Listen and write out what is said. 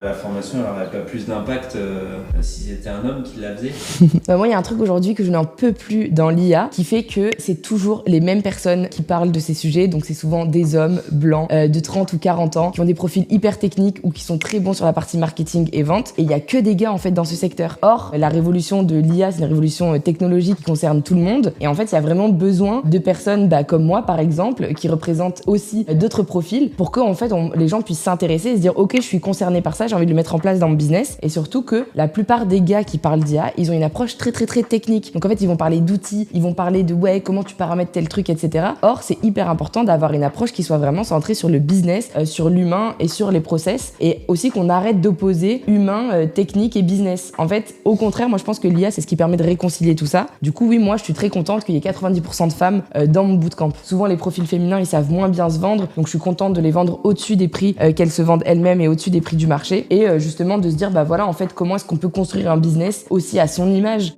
La formation, elle n'aurait pas plus d'impact si c'était un homme qui la faisait. Moi, il y a un truc aujourd'hui que je n'en peux plus dans l'IA qui fait que c'est toujours les mêmes personnes qui parlent de ces sujets. Donc, c'est souvent des hommes blancs de 30 ou 40 ans qui ont des profils hyper techniques ou qui sont très bons sur la partie marketing et vente. Et il y a que des gars, en fait, dans ce secteur. Or, la révolution de l'IA, c'est une révolution technologique qui concerne tout le monde. Et en fait, il y a vraiment besoin de personnes comme moi, par exemple, qui représentent aussi d'autres profils pour que, en fait, les gens puissent s'intéresser et se dire « Ok, je suis concerné par ça, j'ai envie de le mettre en place dans mon business ». Et surtout que la plupart des gars qui parlent d'IA, ils ont une approche très technique. Donc en fait, ils vont parler d'outils, ils vont parler de comment tu paramètres tel truc, etc. Or, c'est hyper important d'avoir une approche qui soit vraiment centrée sur le business, sur l'humain et sur les process. Et aussi qu'on arrête d'opposer humain, technique et business. En fait, au contraire, moi je pense que l'IA, c'est ce qui permet de réconcilier tout ça. Du coup, oui, moi je suis très contente qu'il y ait 90% de femmes dans mon bootcamp. Souvent, les profils féminins, ils savent moins bien se vendre. Donc je suis contente de les vendre au-dessus des prix qu'elles se vendent elles-mêmes et au-dessus des prix du marché. Et justement de se dire, voilà, en fait, comment est-ce qu'on peut construire un business aussi à son image.